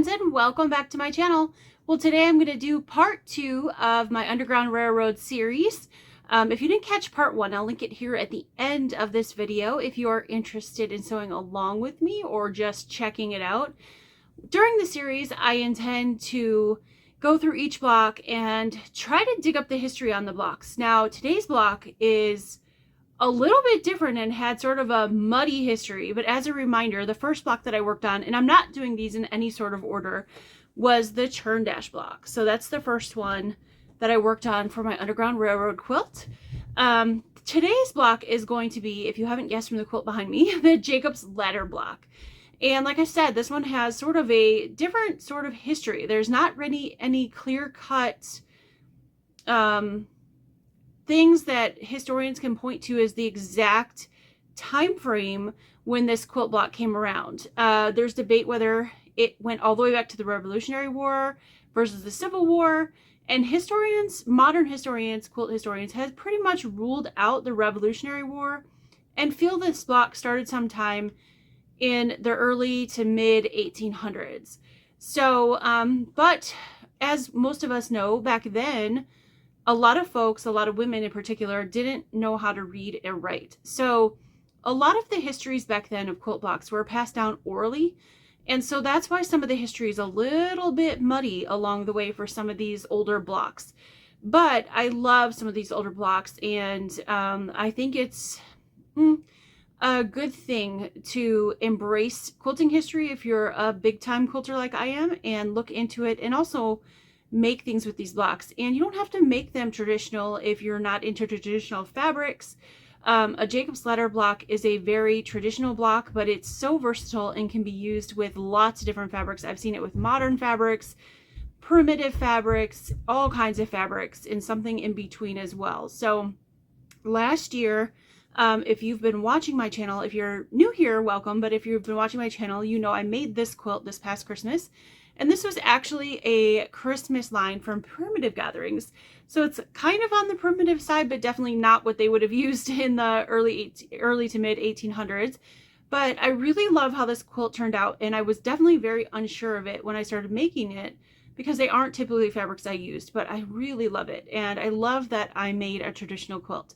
and welcome back to my channel. Well, today I'm going to do part 2 of my Underground Railroad series. If you didn't catch part 1, I'll link it here at the end of this video if you are interested in sewing along with me or just checking it out. During the series, I intend to go through each block and try to dig up the history on the blocks. Now, today's block is a little bit different and had sort of a muddy history, but as a reminder, the first block that I worked on, and I'm not doing these in any sort of order, was the churn dash block. So that's the first one that I worked on for my Underground Railroad quilt. Today's block is going to be, if you haven't guessed from the quilt behind me, the Jacob's Ladder block. And like I said, this one has sort of a different sort of history. There's not really any clear-cut things that historians can point to as the exact time frame when this quilt block came around. There's debate whether it went all the way back to the Revolutionary War versus the Civil War, and historians, modern historians, quilt historians, have pretty much ruled out the Revolutionary War and feel this block started sometime in the early to mid 1800s. So, but as most of us know, back then, a lot of folks, a lot of women in particular, didn't know how to read and write. So a lot of the histories back then of quilt blocks were passed down orally. And so that's why some of the history is a little bit muddy along the way for some of these older blocks. But I love some of these older blocks, and I think it's a good thing to embrace quilting history if you're a big time quilter like I am, and look into it, and also make things with these blocks. And you don't have to make them traditional if you're not into traditional fabrics. A Jacob's Ladder block is a very traditional block, but it's so versatile and can be used with lots of different fabrics. I've seen it with modern fabrics, primitive fabrics, all kinds of fabrics, and something in between as well. So last year, if you've been watching my channel, if you're new here, welcome. But if you've been watching my channel, you know I made this quilt this past Christmas. And this was actually a Christmas line from Primitive Gatherings. So it's kind of on the primitive side, but definitely not what they would have used in the early to mid 1800s. But I really love how this quilt turned out. And I was definitely very unsure of it when I started making it, because they aren't typically fabrics I used, but I really love it. And I love that I made a traditional quilt.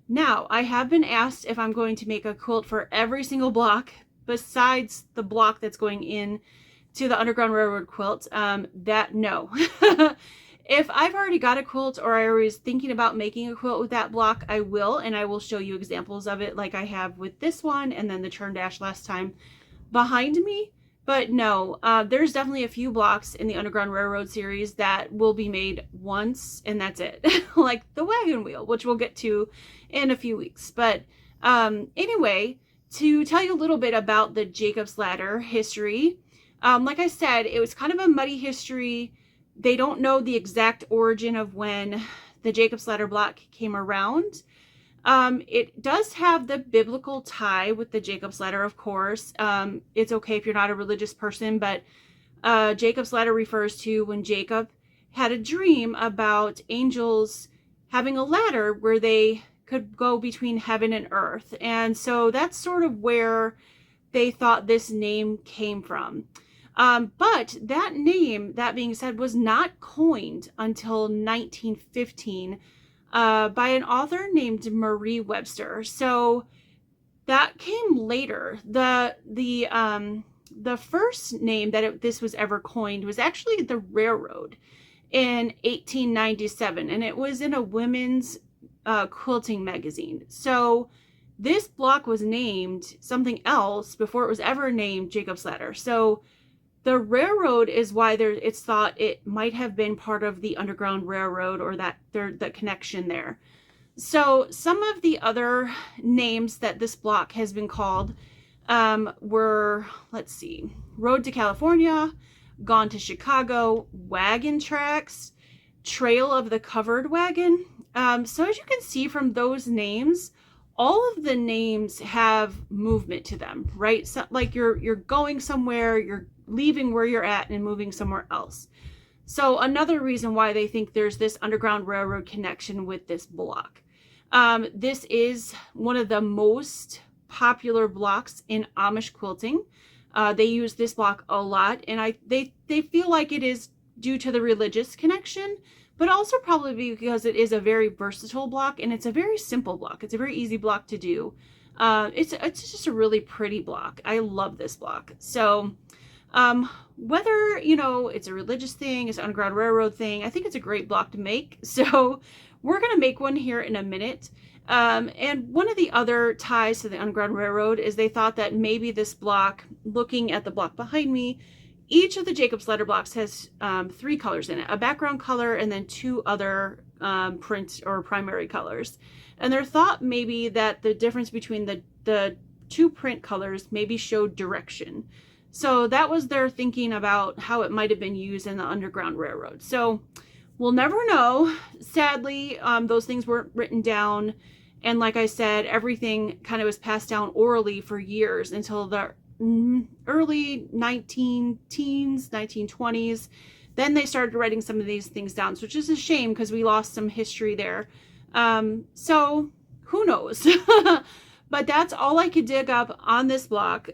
Now, I have been asked if I'm going to make a quilt for every single block besides the block that's going in to the Underground Railroad quilt. No. If I've already got a quilt, or I was thinking about making a quilt with that block, I will, and I will show you examples of it like I have with this one and then the churn dash last time behind me. But no, there's definitely a few blocks in the Underground Railroad series that will be made once and that's it. Like the wagon wheel, which we'll get to in a few weeks. But anyway, to tell you a little bit about the Jacob's Ladder history, like I said, it was kind of a muddy history. They don't know the exact origin of when the Jacob's Ladder block came around. It does have the biblical tie with the Jacob's Ladder, of course. It's okay if you're not a religious person, but Jacob's Ladder refers to when Jacob had a dream about angels having a ladder where they could go between heaven and earth. And so that's sort of where they thought this name came from. But that name, that being said, was not coined until 1915 by an author named Marie Webster. So that came later. The first name that this was ever coined was actually the railroad in 1897, and it was in a women's quilting magazine. So this block was named something else before it was ever named Jacob's Ladder. So the railroad is why it's thought it might have been part of the Underground Railroad, or the connection there. So some of the other names that this block has been called were, let's see, Road to California, Gone to Chicago, Wagon Tracks, Trail of the Covered Wagon. So as you can see from those names, all of the names have movement to them, right? So, like you're going somewhere, you're leaving where you're at and moving somewhere else. So another reason why they think there's this Underground Railroad connection with this block. This is one of the most popular blocks in Amish quilting. They use this block a lot, and they feel like it is due to the religious connection, but also probably because it is a very versatile block, and it's a very simple block. It's a very easy block to do. It's just a really pretty block. I love this block. So whether, you know, it's a religious thing, it's an Underground Railroad thing, I think it's a great block to make. So we're going to make one here in a minute. And one of the other ties to the Underground Railroad is they thought that maybe this block, looking at the block behind me, each of the Jacob's Ladder blocks has 3 colors in it, a background color and then 2 other print or primary colors. And their thought maybe that the difference between the 2 print colors maybe showed direction. So that was their thinking about how it might have been used in the Underground Railroad. So we'll never know. Sadly, those things weren't written down. And like I said, everything kind of was passed down orally for years until the early 1920s. Then they started writing some of these things down, which is a shame because we lost some history there. So who knows? But that's all I could dig up on this block.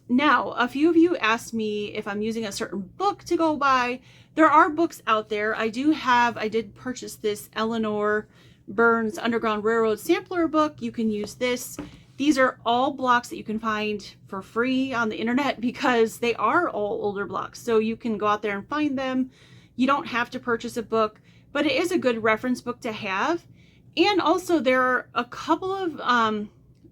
Now, a few of you asked me if I'm using a certain book to go by. There are books out there. I did purchase this Eleanor Burns Underground Railroad Sampler book. You can use this. These are all blocks that you can find for free on the internet because they are all older blocks. So you can go out there and find them. You don't have to purchase a book, but it is a good reference book to have. And also there are a couple of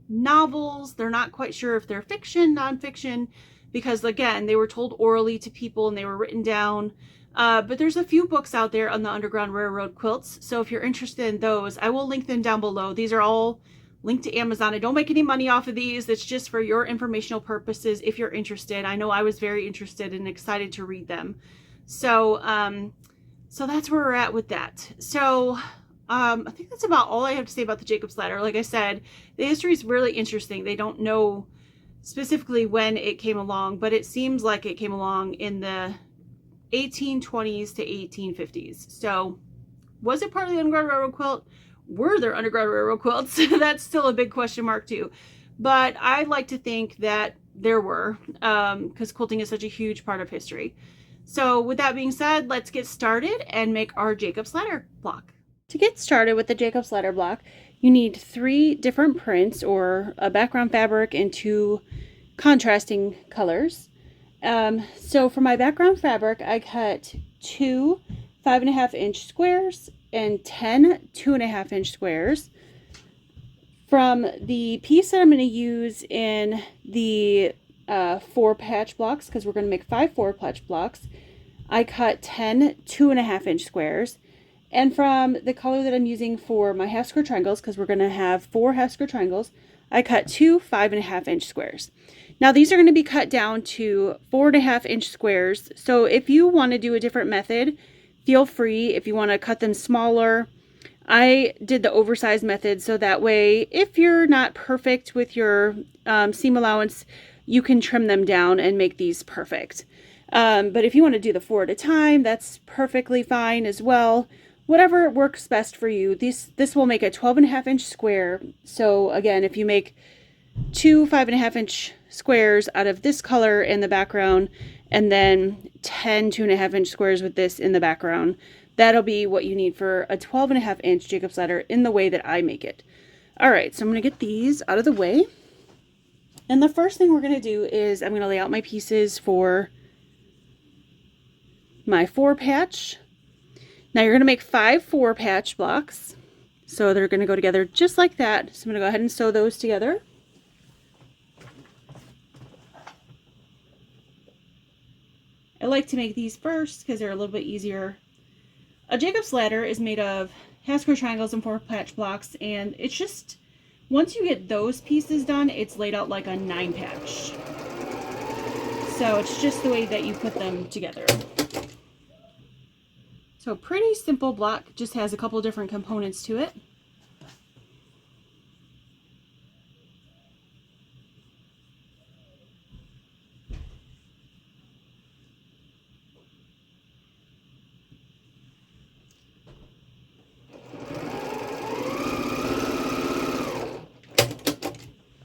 novels. They're not quite sure if they're fiction, nonfiction, because again, they were told orally to people and they were written down. But there's a few books out there on the Underground Railroad quilts. So if you're interested in those, I will link them down below. These are all linked to Amazon. I don't make any money off of these. It's just for your informational purposes if you're interested. I know I was very interested and excited to read them. So, so that's where we're at with that. So I think that's about all I have to say about the Jacob's Ladder. Like I said, the history is really interesting. They don't know specifically when it came along, but it seems like it came along in the 1820s to 1850s. So was it part of the Underground Railroad quilt? Were there Underground Railroad quilts? That's still a big question mark too. But I like to think that there were, because quilting is such a huge part of history. So with that being said, let's get started and make our Jacob's Ladder block. To get started with the Jacob's Ladder block, you need 3 different prints or a background fabric and 2 contrasting colors. So for my background fabric, I cut 2 5.5-inch squares and 10 2.5-inch squares. From the piece that I'm going to use in the 4 patch blocks, because we're going to make 5 4-patch blocks, I cut 10 2.5-inch squares. And from the color that I'm using for my half square triangles, because we're going to have 4 half square triangles, I cut 2 5.5-inch squares. Now these are going to be cut down to 4.5-inch squares. So if you want to do a different method, feel free. If you want to cut them smaller, I did the oversized method, so that way if you're not perfect with your seam allowance, you can trim them down and make these perfect. But if you want to do the 4 at a time, that's perfectly fine as well. Whatever works best for you. This will make a 12.5-inch square. So again, if you make 2 5.5-inch squares out of this color in the background, and then 10 2.5-inch squares with this in the background, that'll be what you need for a 12.5-inch Jacob's Ladder in the way that I make it. All right, so I'm going to get these out of the way. And the first thing we're going to do is I'm going to lay out my pieces for my 4-patch. Now you're going to make 5 4-patch blocks. So they're going to go together just like that. So I'm going to go ahead and sew those together. I like to make these first because they're a little bit easier. A Jacob's Ladder is made of half square triangles and 4-patch blocks, and it's just, once you get those pieces done, it's laid out like a 9-patch. So it's just the way that you put them together. So pretty simple block, just has a couple different components to it.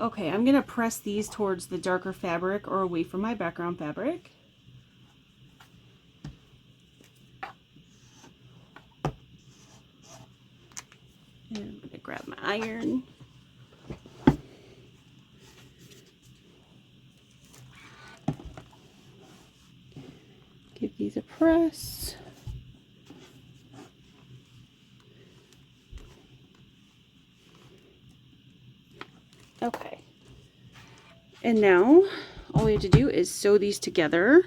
Okay, I'm gonna press these towards the darker fabric or away from my background fabric. And I'm gonna grab my iron. Give these a press. Okay. And now all we have to do is sew these together.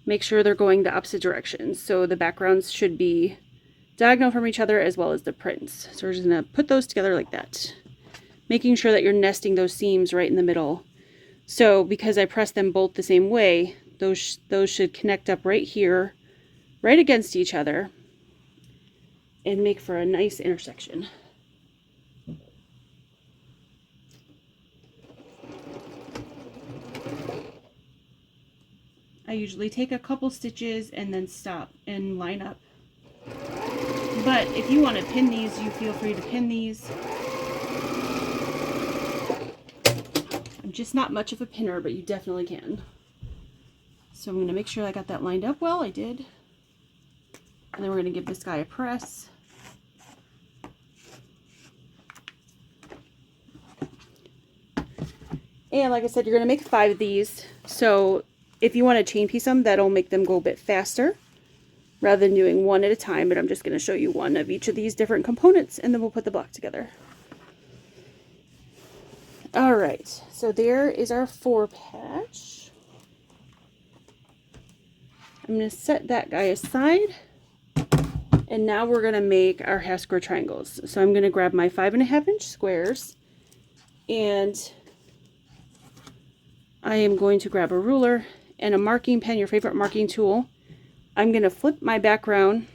Make sure they're going the opposite directions. So the backgrounds should be diagonal from each other as well as the prints. So we're just gonna put those together like that. Making sure that you're nesting those seams right in the middle. So because I pressed them both the same way, those should connect up right here, right against each other, and make for a nice intersection. I usually take a couple stitches and then stop and line up. But if you want to pin these, you feel free to pin these. I'm just not much of a pinner, but you definitely can. So I'm going to make sure I got that lined up well. I did. And then we're going to give this guy a press. And like I said, you're going to make 5 of these. So if you want to chain piece them, that'll make them go a bit faster rather than doing one at a time. But I'm just going to show you one of each of these different components, and then we'll put the block together. All right, so there is our 4 patch. I'm going to set that guy aside. And now we're going to make our half square triangles. So I'm going to grab my 5.5 inch squares, and I am going to grab a ruler and a marking pen, your favorite marking tool. I'm going to flip my background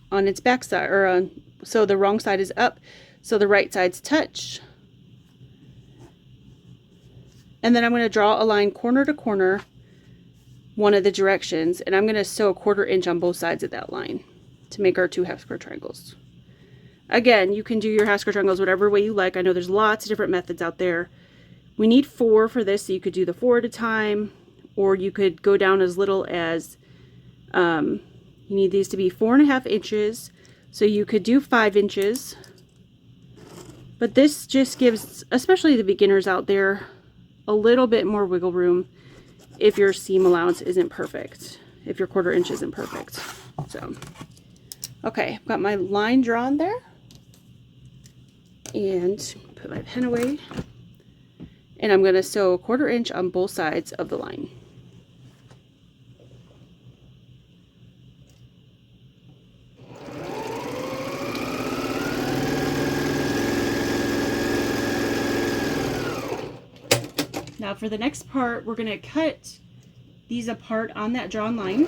on its back side, or so the wrong side is up, so the right sides touch. And then I'm going to draw a line corner to corner, one of the directions, and I'm going to sew a 1/4 inch on both sides of that line to make our 2 half square triangles. Again, you can do your half square triangles whatever way you like. I know there's lots of different methods out there. We need 4 for this, so you could do the 4 at a time, or you could go down as little as, you need these to be 4.5 inches, so you could do 5 inches. But this just gives, especially the beginners out there, a little bit more wiggle room if your seam allowance isn't perfect, if your 1/4 inch isn't perfect. So, okay, I've got my line drawn there, and put my pen away. And I'm going to sew a 1/4 inch on both sides of the line. Now for the next part, we're going to cut these apart on that drawn line.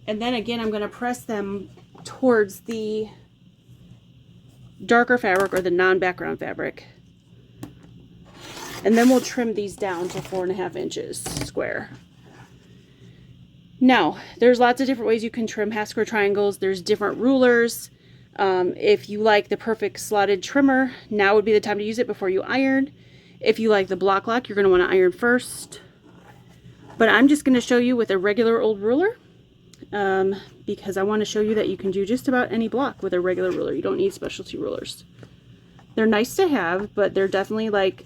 And then again, I'm going to press them towards the darker fabric or the non-background fabric. And then we'll trim these down to 4.5 inches square. Now, there's lots of different ways you can trim half square triangles. There's different rulers. If you like the perfect slotted trimmer, now would be the time to use it before you iron. If you like the block lock, you're going to want to iron first. But I'm just going to show you with a regular old ruler. Because I want to show you that you can do just about any block with a regular ruler. You don't need specialty rulers. They're nice to have, but they're definitely like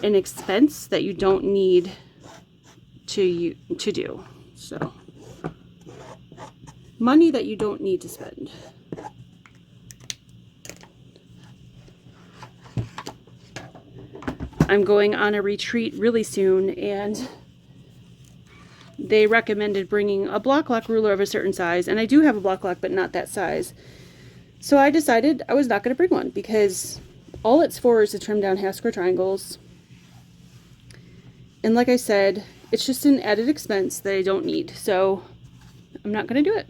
an expense that you don't need to do. So, money that you don't need to spend. I'm going on a retreat really soon, and they recommended bringing a block lock ruler of a certain size, and I do have a block lock, but not that size. So I decided I was not going to bring one, because all it's for is to trim down half square triangles. And like I said, it's just an added expense that I don't need, so I'm not going to do it.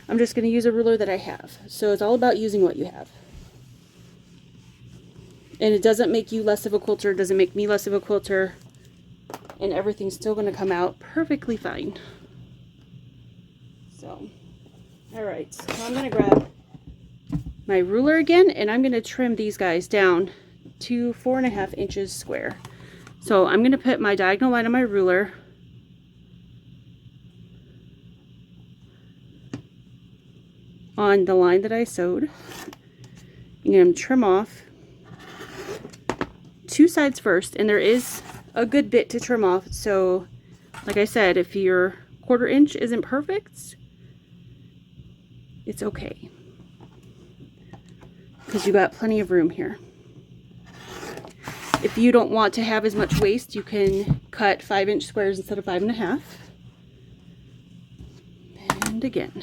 I'm just going to use a ruler that I have. So it's all about using what you have. And it doesn't make you less of a quilter, it doesn't make me less of a quilter, and everything's still going to come out perfectly fine. So So, all right, so I'm going to grab my ruler again, and I'm going to trim these guys down to 4.5 inches square. So I'm going to put my diagonal line on my ruler on the line that I sewed. I'm going to trim off 2 sides first, and there is a good bit to trim off. So like I said, if your 1/4 inch isn't perfect, it's okay, because you got plenty of room here. If you don't want to have as much waste, you can cut 5-inch squares instead of 5.5. And again.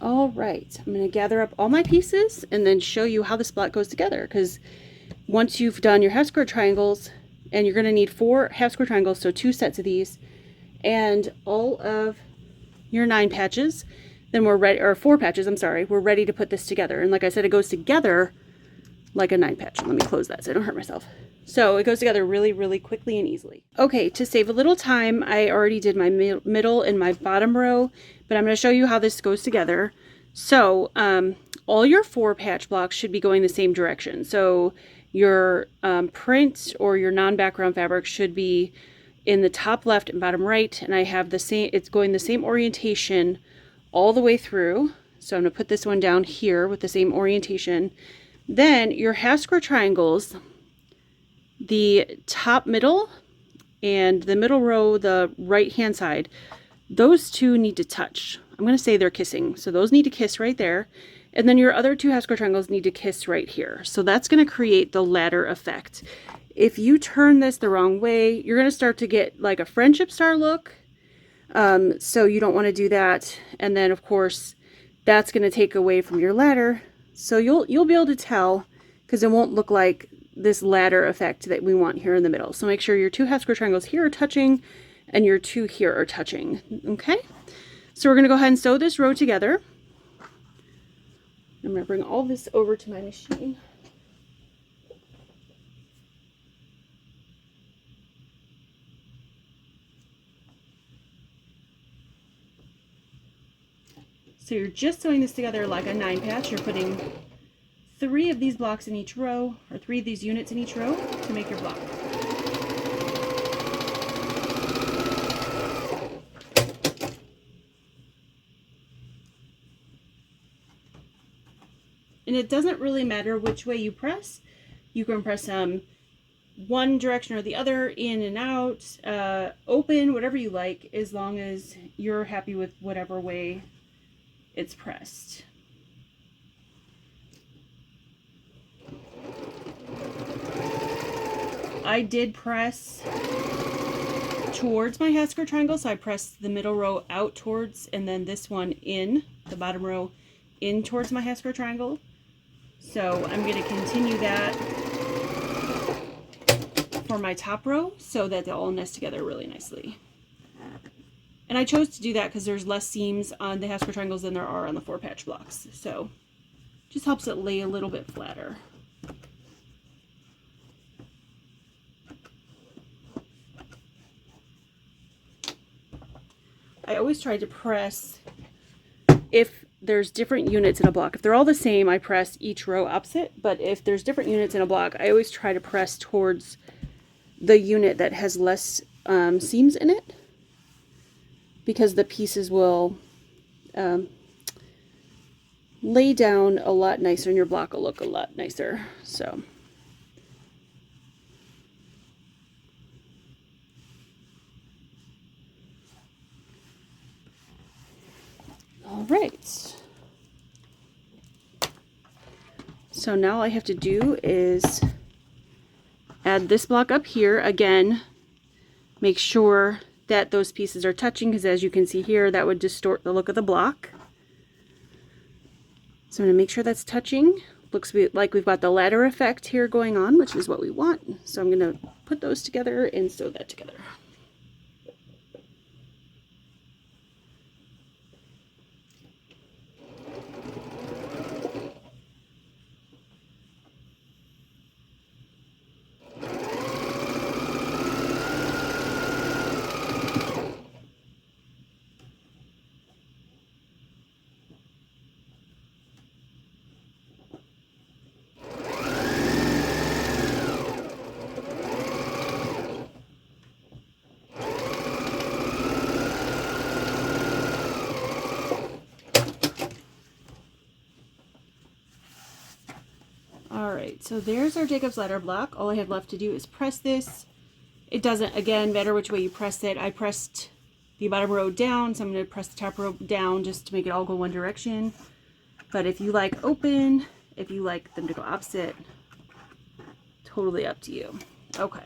All right, I'm going to gather up all my pieces and then show you how this block goes together, because once you've done your half square triangles, and you're going to need 4 half square triangles, so 2 sets of these, and all of your 9 patches, then we're ready, or 4 patches, I'm sorry, we're ready to put this together. And like I said, it goes together like a 9 patch. Let me close that so I don't hurt myself. So it goes together really, really quickly and easily. Okay, to save a little time, I already did my middle and my bottom row, but I'm going to show you how this goes together. So all your 4 patch blocks should be going the same direction. So your print or your non-background fabric should be in the top left and bottom right, and I have the same, it's going the same orientation all the way through. So I'm going to put this one down here with the same orientation. Then your half square triangles, the top middle and the middle row, the right hand side, those 2 need to touch. I'm going to say they're kissing. So those need to kiss right there. And then your other 2 half square triangles need to kiss right here. So that's going to create the ladder effect. If you turn this the wrong way, you're going to start to get like a friendship star look. So you don't want to do that. And then of course, that's going to take away from your ladder. So you'll be able to tell, because it won't look like this ladder effect that we want here in the middle. So make sure your 2 half square triangles here are touching and your 2 here are touching. Okay, so we're going to go ahead and sew this row together. I'm going to bring all this over to my machine. So you're just sewing this together like a 9 patch. You're putting 3 of these blocks in each row, or 3 of these units in each row to make your block. And it doesn't really matter which way you press. You can press one direction or the other, in and out, open, whatever you like, as long as you're happy with whatever way it's pressed. I did press towards my half square triangle, so I pressed the middle row out towards, and then this one in, the bottom row in towards my half square triangle. So I'm going to continue that for my top row so that they all nest together really nicely. And I chose to do that because there's less seams on the half square triangles than there are on the 4 patch blocks. So just helps it lay a little bit flatter. I always try to press, if there's different units in a block, if they're all the same, I press each row opposite. But if there's different units in a block, I always try to press towards the unit that has less seams in it, because the pieces will lay down a lot nicer and your block will look a lot nicer. So all right, so now all I have to do is add this block up here again. Make sure that those pieces are touching, because as you can see here, that would distort the look of the block. So I'm going to make sure that's touching, looks like we've got the ladder effect here going on, which is what we want. So I'm going to put those together and sew that together. Alright, so there's our Jacob's ladder block. All I have left to do is press this. It doesn't, again, matter which way you press it. I pressed the bottom row down, so I'm going to press the top row down just to make it all go one direction. But if you like open, if you like them to go opposite, totally up to you. Okay.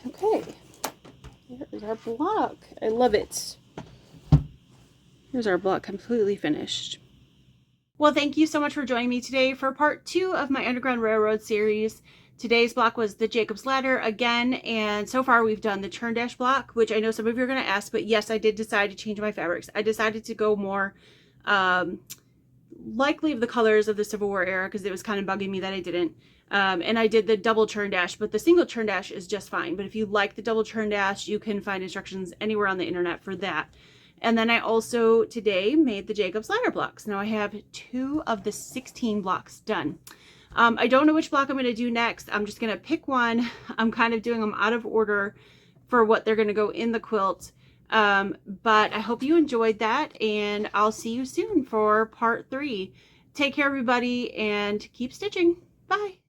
Okay, here's our block. I love it. Here's our block completely finished. Well, thank you so much for joining me today for part 2 of my Underground Railroad series. Today's block was the Jacob's Ladder again, and so far we've done the turn dash block, which I know some of you are going to ask, but yes, I did decide to change my fabrics. I decided to go more likely of the colors of the Civil War era because it was kind of bugging me that I didn't. And I did the double turn dash, but the single turn dash is just fine. But if you like the double turn dash, you can find instructions anywhere on the internet for that. And then I also today made the Jacob's Ladder blocks. Now I have 2 of the 16 blocks done. I don't know which block I'm going to do next. I'm just going to pick one. I'm kind of doing them out of order for what they're going to go in the quilt. But I hope you enjoyed that, and I'll see you soon for part 3. Take care, everybody, and keep stitching. Bye.